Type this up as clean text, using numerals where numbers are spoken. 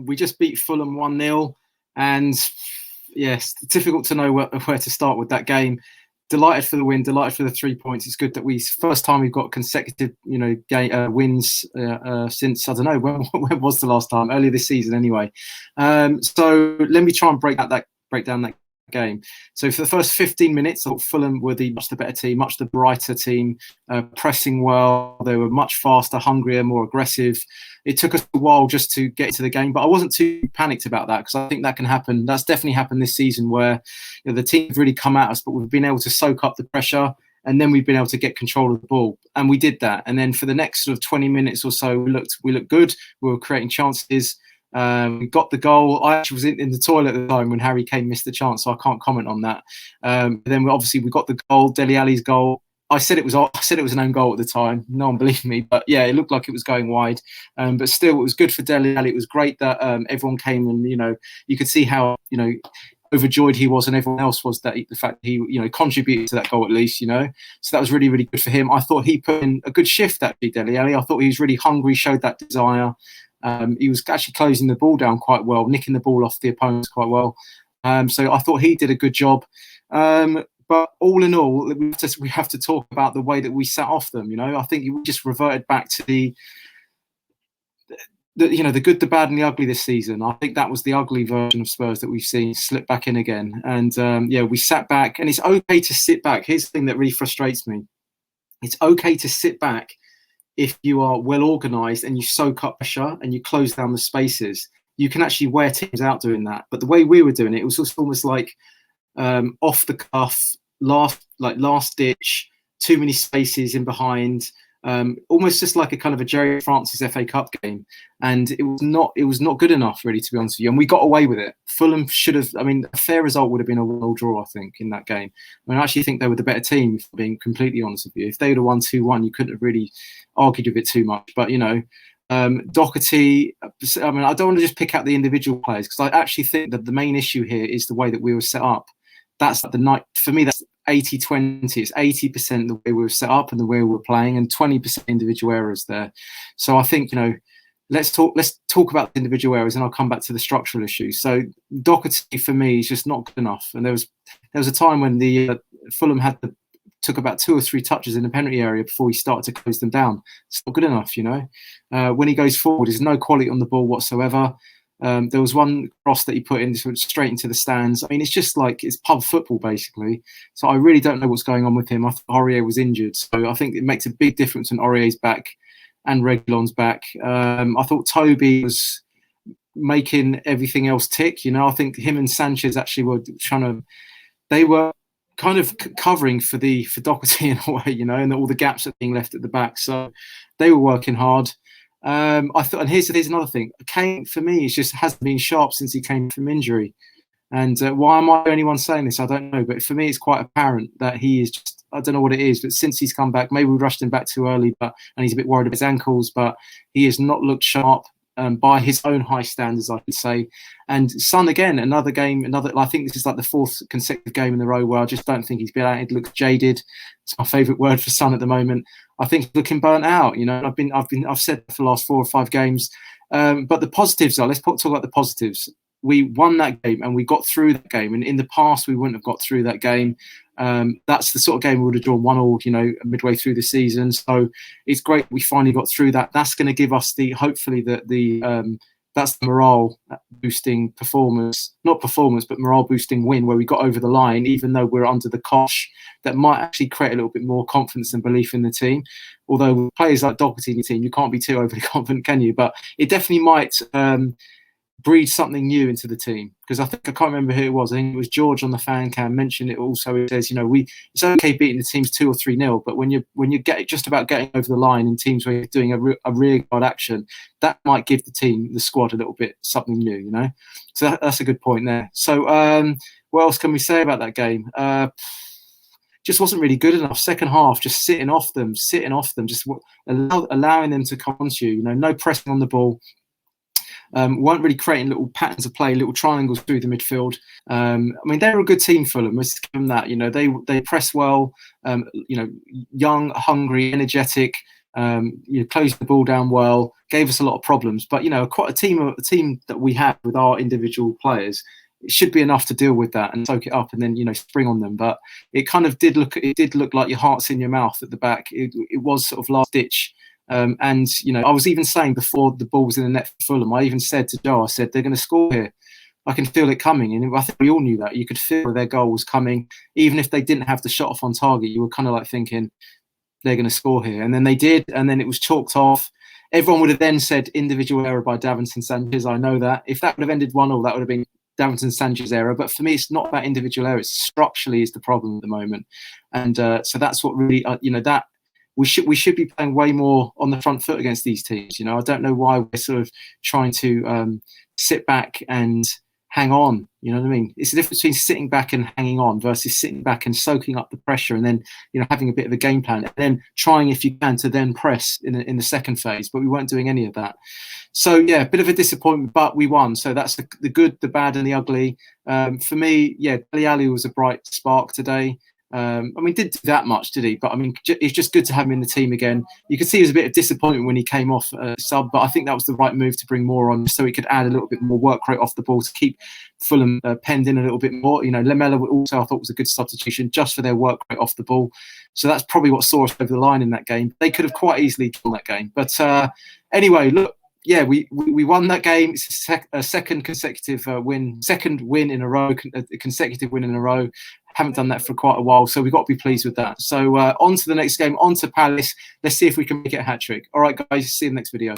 We just beat Fulham 1-0, and yes, difficult to know where to start with that game. Delighted for the win, delighted for the 3 points. It's good that first time we've got consecutive, wins since, I don't know, when was the last time? Earlier this season, anyway. So let me try and break down that game. So for the first 15 minutes, I thought Fulham were much the better team, much the brighter team, pressing well. They were much faster, hungrier, more aggressive. It took us a while just to get into the game, but I wasn't too panicked about that because I think that can happen. That's definitely happened this season where the team's really come at us, but we've been able to soak up the pressure and then we've been able to get control of the ball. And we did that. And then for the next sort of 20 minutes or so, we looked good. We were creating chances. We got the goal. I actually was in the toilet at the time when Harry Kane missed the chance, so I can't comment on that. Then we got the goal, Dele Alli's goal. I said it was an own goal at the time. No one believed me, but yeah, it looked like it was going wide. But still, it was good for Dele Alli. It was great that everyone came and you could see how overjoyed he was and everyone else was that the fact that he contributed to that goal at least. So that was really, really good for him. I thought he put in a good shift, actually, Dele Alli. I thought he was really hungry, showed that desire. He was actually closing the ball down quite well, nicking the ball off the opponents quite well. So I thought he did a good job. But all in all, we have to talk about the way that we sat off them. I think we just reverted back to the good, the bad, and the ugly this season. I think that was the ugly version of Spurs that we've seen slip back in again. And we sat back, and it's okay to sit back. Here's the thing that really frustrates me: it's okay to sit back if you are well organised and you soak up pressure and you close down the spaces. You can actually wear teams out doing that. But the way we were doing it, it was just almost like off the cuff, last ditch, too many spaces in behind, almost just like a kind of a Jerry Francis FA Cup game. And it was not good enough, really, to be honest with you. And we got away with it. Fulham should have, a fair result would have been a 1-1 draw, I think, in that game. I actually think they were the better team, if I'm being completely honest with you. If they would have won 2-1, you couldn't have really argued with it too much. But, Doherty, I don't want to just pick out the individual players because I actually think that the main issue here is the way that we were set up. That's the night, for me, that's 80-20. It's 80% the way we were set up and the way we were playing, and 20% individual errors there. So I think, let's talk about the individual errors, and I'll come back to the structural issues. So Doherty, for me, is just not good enough. And there was a time when the Fulham took about 2 or 3 touches in the penalty area before he started to close them down. It's not good enough, When he goes forward, there's no quality on the ball whatsoever. There was one cross that he put in straight into the stands. It's just like it's pub football, basically. So I really don't know what's going on with him. I thought Aurier was injured. So I think it makes a big difference when Aurier's back and Reguilon's back. I thought Toby was making everything else tick. I think him and Sanchez actually were they were kind of covering for Doherty in a way, and all the gaps that being left at the back. So they were working hard. I thought, and here's another thing. Kane, for me, hasn't been sharp since he came from injury. And why am I the only one saying this? I don't know. But for me, it's quite apparent that he is just, I don't know what it is, but since he's come back, maybe we rushed him back too early, and he's a bit worried about his ankles, but he has not looked sharp. By his own high standards, I could say. And Son, again, another game, I think this is like the 4th consecutive game in a row where I just don't think he's been out. It looks jaded. It's my favourite word for Son at the moment. I think he's looking burnt out. I've said for the last 4 or 5 games. But the positives are, let's talk about the positives. We won that game and we got through that game. And in the past, we wouldn't have got through that game. That's the sort of game we would have drawn 1-1, midway through the season. So it's great we finally got through that. That's going to give us hopefully that's the morale boosting but morale boosting win where we got over the line, even though we're under the cosh. That might actually create a little bit more confidence and belief in the team. Although with players like Doherty in the team, you can't be too overly confident, can you? But it definitely might breed something new into the team, because I can't remember who it was. I think it was George on the fan cam mentioned it also. It says, it's okay beating the teams 2 or 3-0, but when you get just about getting over the line in teams where you're doing a rear guard action, that might give the squad a little bit something new, So that's a good point there. So what else can we say about that game? Just wasn't really good enough. Second half, just sitting off them, just allowing them to come to you. No pressing on the ball. Weren't really creating little patterns of play, little triangles through the midfield. They're a good team, Fulham. Let's give them that. They press well. Young, hungry, energetic. Closed the ball down well, gave us a lot of problems. But quite a team that we have with our individual players, it should be enough to deal with that and soak it up, and then spring on them. But it kind of did look like your heart's in your mouth at the back. It was sort of last ditch. And I was even saying before the ball was in the net for Fulham, I even said to Joe, I said, they're going to score here. I can feel it coming. And I think we all knew that. You could feel their goal was coming. Even if they didn't have the shot off on target, you were kind of like thinking, they're going to score here. And then they did. And then it was chalked off. Everyone would have then said individual error by Davinson Sanchez. I know that. If that would have ended 1-1, that would have been Davinson Sanchez error. But for me, it's not about individual error. It's structurally is the problem at the moment. And so that's what really, that we should be playing way more on the front foot against these teams. I don't know why we're sort of trying to sit back and hang on. You know what I mean? It's the difference between sitting back and hanging on versus sitting back and soaking up the pressure, and then having a bit of a game plan, and then trying, if you can, to then press in the second phase. But we weren't doing any of that. So yeah, a bit of a disappointment, but we won. So that's the good, the bad, and the ugly. For me, yeah, Dele Alli was a bright spark today. Didn't do that much, did he? But it's just good to have him in the team again. You could see there was a bit of disappointment when he came off sub, but I think that was the right move to bring more on, so he could add a little bit more work rate off the ball to keep Fulham penned in a little bit more. Lamela also I thought was a good substitution just for their work rate off the ball. So that's probably what saw us over the line in that game. They could have quite easily won that game. But anyway, look. Yeah, we won that game. It's a second consecutive win, consecutive win in a row. Haven't done that for quite a while, so we've got to be pleased with that. So on to the next game, on to Palace. Let's see if we can make it a hat-trick. All right, guys, see you in the next video.